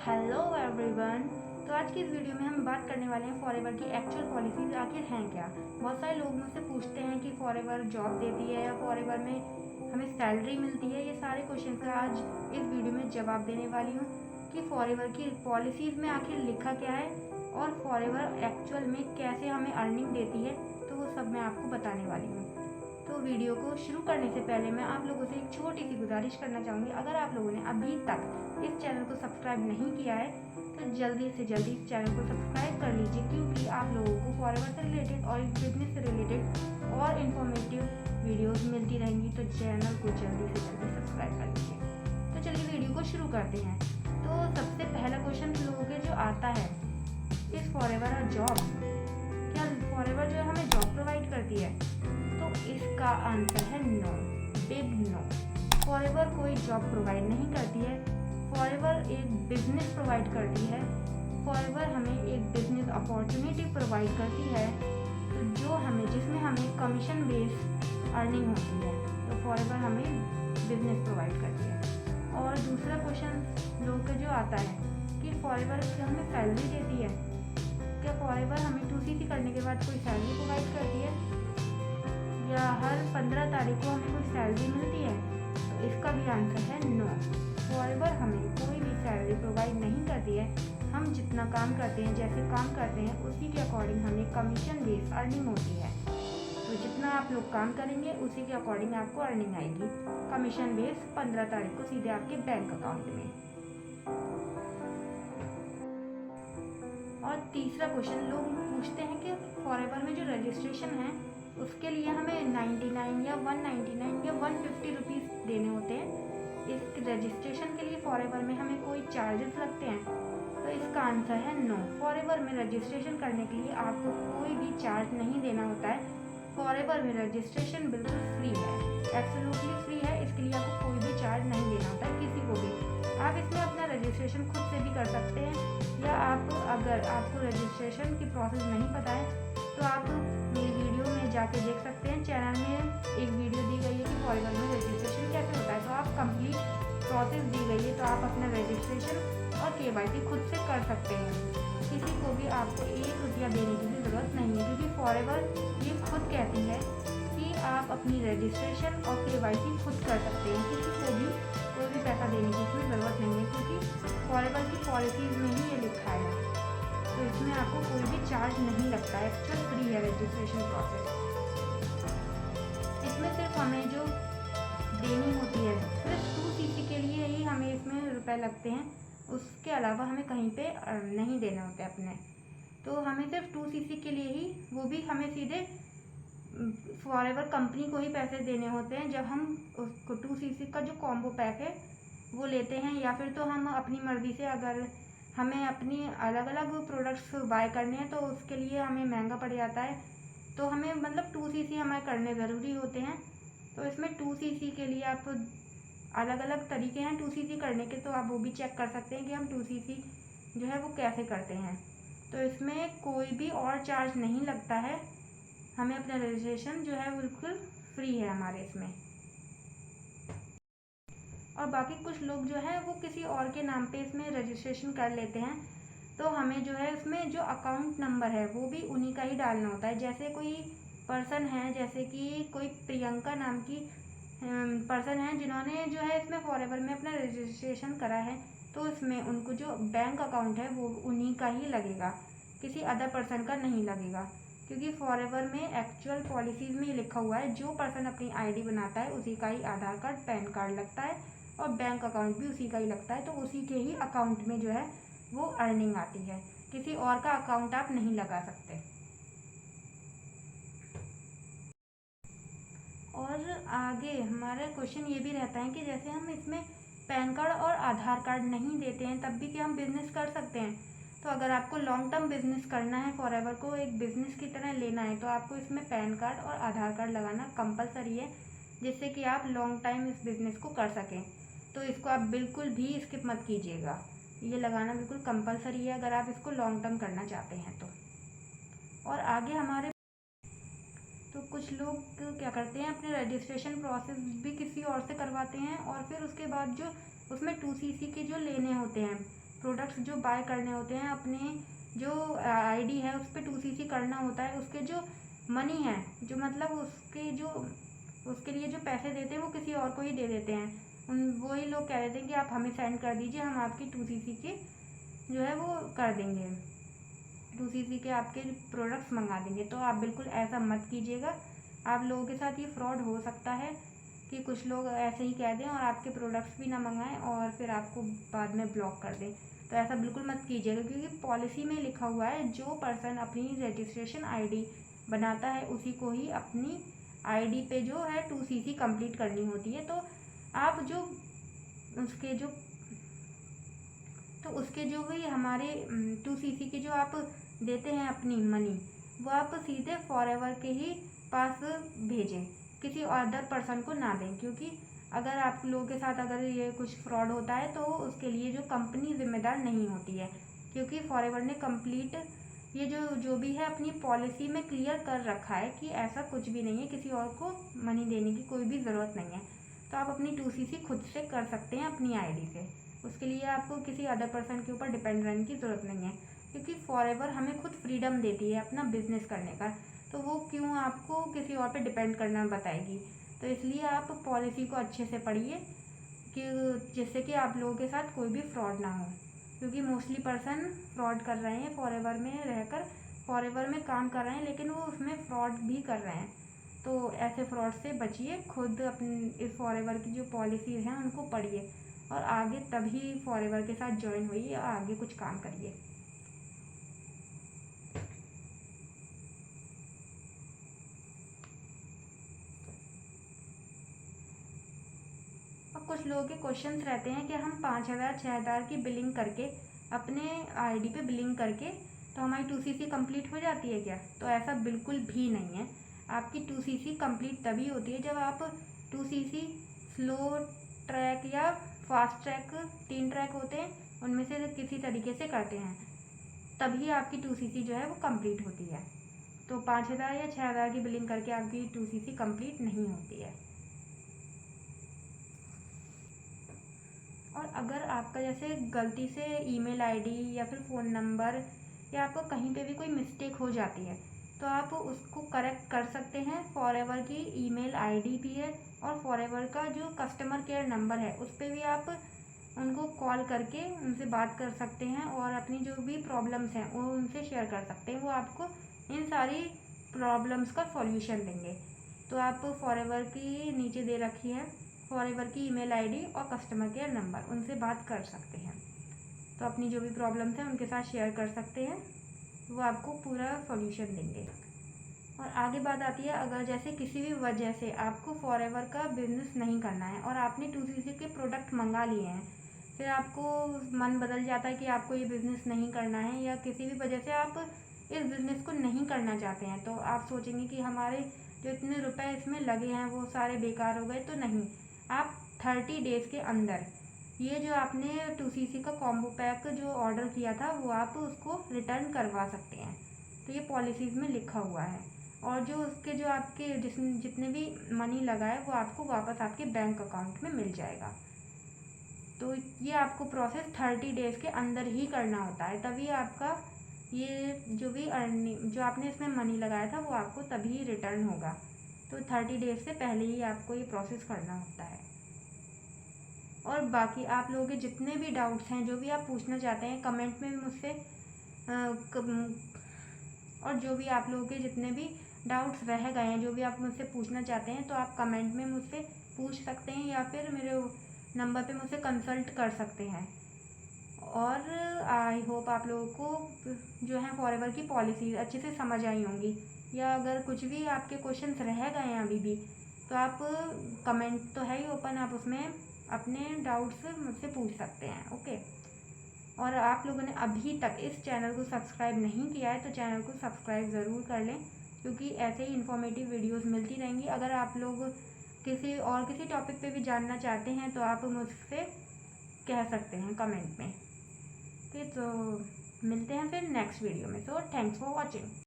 Hello everyone. तो आज की इस वीडियो में हम बात करने वाले हैं फॉरएवर की एक्चुअल पॉलिसीज आखिर हैं क्या। बहुत सारे लोग मुझसे पूछते हैं कि फॉरएवर जॉब देती है या फॉरएवर में हमें सैलरी मिलती है। ये सारे क्वेश्चन का आज इस वीडियो में जवाब देने वाली हूँ कि फॉरएवर की पॉलिसीज में आखिर लिखा क्या है और फॉरएवर एक्चुअल में कैसे हमें अर्निंग देती है, तो वो सब मैं आपको बताने वाली हूँ। तो वीडियो को शुरू करने से पहले मैं आप लोगों से एक छोटी सी गुजारिश करना चाहूँगी, अगर आप लोगों ने अभी तक इस चैनल को सब्सक्राइब नहीं किया है तो जल्दी से जल्दी इस चैनल को सब्सक्राइब कर लीजिए, क्योंकि आप लोगों को फॉरएवर से रिलेटेड और इस बिजनेस से रिलेटेड और इन्फॉर्मेटिव वीडियोस मिलती रहेंगी। तो चैनल को जल्दी से जल्दी सब्सक्राइब कर लीजिए। तो चलिए वीडियो को शुरू करते हैं। तो सबसे पहला क्वेश्चन लोगों के जो आता है, इस फॉरएवर अ जॉब, क्या फॉरएवर जो है हमें जॉब प्रोवाइड करती है? तो इसका आंसर है नो, बिग नो। फॉरएवर कोई जॉब प्रोवाइड नहीं करती है। फॉरएवर एक बिजनेस प्रोवाइड करती है। फॉरएवर हमें एक बिजनेस अपॉर्चुनिटी प्रोवाइड करती है, तो जिसमें हमें कमीशन बेस्ड अर्निंग होती है। तो फॉरएवर हमें बिजनेस प्रोवाइड करती है। और दूसरा क्वेश्चन लोगों का जो आता है कि फॉरएवर क्या हमें सैलरी देती है? क्या फॉरएवर हमें 2CC करने के बाद कोई सैलरी प्रोवाइड करती है, या हर 15 तारीख को हमें कोई सैलरी मिलती है? तो इसका भी आंसर है नो। फॉरएवर हमें कोई भी सैलरी प्रोवाइड नहीं करती है। हम जितना काम करते हैं, जैसे काम करते हैं, उसी के अकॉर्डिंग हमें कमीशन बेस्ड अर्निंग होती है। तो जितना आप लोग काम करेंगे उसी के अकॉर्डिंग आपको अर्निंग आएगी। कमीशन बेस्ड 15 तारीख को सीधे आपके बैंक अकाउंट में। और तीसरा क्वेश्चन लोग पूछते हैं कि फॉरएवर में जो रजिस्ट्रेशन है उसके लिए हमें 99 या 199 या 150 रुपीज़ देने होते हैं। इस रजिस्ट्रेशन के लिए फॉरएवर में हमें कोई चार्जेस लगते हैं? तो इसका आंसर है नो। फॉरएवर में रजिस्ट्रेशन करने के लिए आपको कोई भी चार्ज नहीं देना होता है। फॉरएवर में रजिस्ट्रेशन बिल्कुल फ्री है, एब्सोल्युटली फ्री है। इसके लिए आपको कोई भी चार्ज नहीं देना होता है किसी को भी। आप इसमें अपना रजिस्ट्रेशन खुद से भी कर सकते हैं, या अगर आपको रजिस्ट्रेशन की प्रोसेस नहीं पता है तो आप मेरी वीडियो में जाके देख सकते हैं। चैनल में एक वीडियो दी गई है कि फॉरएवर में रजिस्ट्रेशन कैसे होता है। तो आप कंप्लीट प्रोसेस दी गई है, तो आप अपना रजिस्ट्रेशन और KYC खुद से कर सकते हैं। किसी को भी आपको 1 रुपया देने की भी ज़रूरत नहीं है, क्योंकि फॉरएवर ये खुद कहती है कि आप अपनी रजिस्ट्रेशन और KYC खुद कर सकते हैं। किसी को भी कोई भी पैसा देने की इसमें ज़रूरत नहीं है, क्योंकि फॉरएवर की पॉलिसीज़ में ही ये लिखा है। तो इसमें आपको कोई भी चार्ज नहीं लगता है, एक्चुअल फ्री है रजिस्ट्रेशन प्रोसेस। इसमें सिर्फ हमें जो देनी होती है सिर्फ 2CC के लिए ही हमें इसमें रुपए लगते हैं, उसके अलावा हमें कहीं पे नहीं देने होते अपने। तो हमें सिर्फ 2CC के लिए ही, वो भी हमें सीधे फॉरएवर कंपनी को ही पैसे देने होते हैं जब हम उसको 2CC का जो कॉम्बो पैक है वो लेते हैं, या फिर तो हम अपनी मर्ज़ी से अगर हमें अपनी अलग अलग प्रोडक्ट्स बाय करने हैं तो उसके लिए हमें महंगा पड़ जाता है। तो हमें मतलब 2CC हमें करने ज़रूरी होते हैं। तो इसमें 2CC के लिए आप अलग अलग तरीके हैं 2CC करने के, तो आप वो भी चेक कर सकते हैं कि हम 2CC जो है वो कैसे करते हैं। तो इसमें कोई भी और चार्ज नहीं लगता है। हमें अपना रजिस्ट्रेशन जो है बिल्कुल फ्री है हमारे इसमें। और बाकी कुछ लोग जो है वो किसी और के नाम पे इसमें रजिस्ट्रेशन कर लेते हैं, तो हमें जो है इसमें जो अकाउंट नंबर है वो भी उन्हीं का ही डालना होता है। जैसे कोई पर्सन है, जैसे कि कोई प्रियंका नाम की पर्सन है जिन्होंने जो है इसमें फॉरएवर में अपना रजिस्ट्रेशन करा है, तो इसमें उनको जो बैंक अकाउंट है वो उन्हीं का ही लगेगा, किसी अदर पर्सन का नहीं लगेगा। क्योंकि फॉरएवर में एक्चुअल पॉलिसीज़ में लिखा हुआ है जो पर्सन अपनी ID बनाता है उसी का ही आधार कार्ड, पैन कार्ड लगता है, और बैंक अकाउंट भी उसी का ही लगता है। तो उसी के ही अकाउंट में जो है वो अर्निंग आती है, किसी और का अकाउंट आप नहीं लगा सकते। और आगे हमारा क्वेश्चन ये भी रहता है कि जैसे हम इसमें पैन कार्ड और आधार कार्ड नहीं देते हैं तब भी क्या हम बिज़नेस कर सकते हैं? तो अगर आपको लॉन्ग टर्म बिज़नेस करना है, फॉरएवर को एक बिज़नेस की तरह लेना है, तो आपको इसमें पैन कार्ड और आधार कार्ड लगाना कंपलसरी है, जिससे कि आप लॉन्ग टाइम इस बिज़नेस को कर सकें। तो इसको आप बिल्कुल भी स्किप मत कीजिएगा, ये लगाना बिल्कुल कंपलसरी है अगर आप इसको लॉन्ग टर्म करना चाहते हैं तो। और आगे हमारे तो कुछ लोग क्या करते हैं, अपने रजिस्ट्रेशन प्रोसेस भी किसी और से करवाते हैं, और फिर उसके बाद जो उसमें 2CC के जो लेने होते हैं प्रोडक्ट्स जो बाय करने होते हैं, अपने जो आईडी है उस पर 2cc करना होता है, उसके जो मनी है, जो मतलब उसके लिए जो पैसे देते हैं वो किसी और को ही दे देते हैं। वही लोग कह देते हैं कि आप हमें सेंड कर दीजिए, हम आपकी 2cc के जो है वो कर देंगे, 2cc के आपके प्रोडक्ट्स मंगा देंगे। तो आप बिल्कुल ऐसा मत कीजिएगा। आप लोगों के साथ ये फ्रॉड हो सकता है कि कुछ लोग ऐसे ही कह दें और आपके प्रोडक्ट्स भी ना मंगाएं और फिर आपको बाद में ब्लॉक कर दें। तो ऐसा बिल्कुल मत कीजिएगा, क्योंकि पॉलिसी में लिखा हुआ है जो पर्सन अपनी रजिस्ट्रेशन आईडी बनाता है उसी को ही अपनी आईडी पे जो है 2cc कंप्लीट करनी होती है। तो आप जो उसके जो भी हमारे 2cc के जो आप देते हैं अपनी मनी, वो आप सीधे फॉरएवर के ही पास भेजें, किसी अदर पर्सन को ना दें। क्योंकि अगर आप लोगों के साथ अगर ये कुछ फ्रॉड होता है तो उसके लिए जो कंपनी जिम्मेदार नहीं होती है, क्योंकि फॉरएवर ने कंप्लीट ये जो भी है अपनी पॉलिसी में क्लियर कर रखा है कि ऐसा कुछ भी नहीं है, किसी और को मनी देने की कोई भी ज़रूरत नहीं है। तो आप अपनी 2cc खुद से कर सकते हैं अपनी आईडी से, उसके लिए आपको किसी अदर पर्सन के ऊपर डिपेंड रहने की ज़रूरत नहीं है, क्योंकि फॉरएवर हमें खुद फ्रीडम देती है अपना बिजनेस करने का। तो वो क्यों आपको किसी और पे डिपेंड करना बताएगी। तो इसलिए आप पॉलिसी को अच्छे से पढ़िए कि जिससे कि आप लोगों के साथ कोई भी फ्रॉड ना हो, क्योंकि मोस्टली पर्सन फ्रॉड कर रहे हैं, फॉरएवर में रहकर फॉरएवर में काम कर रहे हैं लेकिन वो उसमें फ्रॉड भी कर रहे हैं। तो ऐसे फ्रॉड से बचिए, खुद अपनी इस फॉरएवर की जो पॉलिसीज़ हैं उनको पढ़िए और आगे तभी फॉरएवर के साथ ज्वाइन होइए और आगे कुछ काम करिए। और कुछ लोगों के क्वेश्चंस रहते हैं कि हम 5,000 6,000 की बिलिंग करके अपने आईडी पे बिलिंग करके तो हमारी 2cc कंप्लीट हो जाती है क्या? तो ऐसा बिल्कुल भी नहीं है। आपकी 2cc कंप्लीट तभी होती है जब आप 2cc स्लो ट्रैक या फास्ट ट्रैक, 3 ट्रैक होते हैं उनमें से किसी तरीके से करते हैं, तभी आपकी 2cc जो है वो कंप्लीट होती है। तो 5,000 या 6,000 की बिलिंग करके आपकी 2cc कंप्लीट नहीं होती है। और अगर आपका जैसे गलती से ईमेल आईडी या फिर फ़ोन नंबर या आपको कहीं पे भी कोई मिस्टेक हो जाती है तो आप उसको करेक्ट कर सकते हैं। फॉरएवर की ईमेल आईडी भी है और फॉरएवर का जो कस्टमर केयर नंबर है उस पर भी आप उनको कॉल करके उनसे बात कर सकते हैं और अपनी जो भी प्रॉब्लम्स हैं वो उनसे शेयर कर सकते हैं। वो आपको इन सारी प्रॉब्लम्स का सॉल्यूशन देंगे। तो आप फॉरएवर की नीचे दे रखी है फॉरएवर की ईमेल आईडी और कस्टमर केयर नंबर, उनसे बात कर सकते हैं। तो अपनी जो भी प्रॉब्लम्स हैं उनके साथ शेयर कर सकते हैं, वो आपको पूरा सॉल्यूशन देंगे। और आगे बात आती है, अगर जैसे किसी भी वजह से आपको फॉरएवर का बिजनेस नहीं करना है और आपने 2cc के प्रोडक्ट मंगा लिए हैं, फिर आपको मन बदल जाता है कि आपको ये बिज़नेस नहीं करना है या किसी भी वजह से आप इस बिज़नेस को नहीं करना चाहते हैं, तो आप सोचेंगे कि हमारे जो इतने रुपए इसमें लगे हैं वो सारे बेकार हो गए। तो नहीं, आप 30 डेज़ के अंदर ये जो आपने 2cc का कॉम्बो पैक जो ऑर्डर किया था वो आप उसको रिटर्न करवा सकते हैं। तो ये पॉलिसीज़ में लिखा हुआ है और जो उसके जो आपके जितने भी मनी लगा है वो आपको वापस आपके बैंक अकाउंट में मिल जाएगा। तो ये आपको प्रोसेस 30 डेज़ के अंदर ही करना होता है, तभी आपका ये जो भी अर्निंग जो आपने इसमें मनी लगाया था वो आपको तभी रिटर्न होगा। तो 30 डेज़ से पहले ही आपको ये प्रोसेस करना होता है। और बाकी आप लोगों के जितने भी डाउट्स हैं, जो भी आप पूछना चाहते हैं कमेंट में मुझसे और जो भी आप लोगों के जितने भी डाउट्स रह गए हैं, जो भी आप मुझसे पूछना चाहते हैं, तो आप कमेंट में मुझसे पूछ सकते हैं या फिर मेरे नंबर पे मुझसे कंसल्ट कर सकते हैं। और आई होप आप लोगों को जो है फॉरएवर की पॉलिसी अच्छे से समझ आई होंगी, या अगर कुछ भी आपके क्वेश्चंस रह गए हैं अभी भी तो आप कमेंट तो है ही ओपन, आप उसमें अपने डाउट्स मुझसे पूछ सकते हैं। ओके। और आप लोगों ने अभी तक इस चैनल को सब्सक्राइब नहीं किया है तो चैनल को सब्सक्राइब ज़रूर कर लें, क्योंकि ऐसे ही इन्फॉर्मेटिव वीडियोस मिलती रहेंगी। अगर आप लोग किसी टॉपिक पे भी जानना चाहते हैं तो आप मुझसे कह सकते हैं कमेंट में। ओके, तो मिलते हैं फिर नेक्स्ट वीडियो में। So thanks for watching.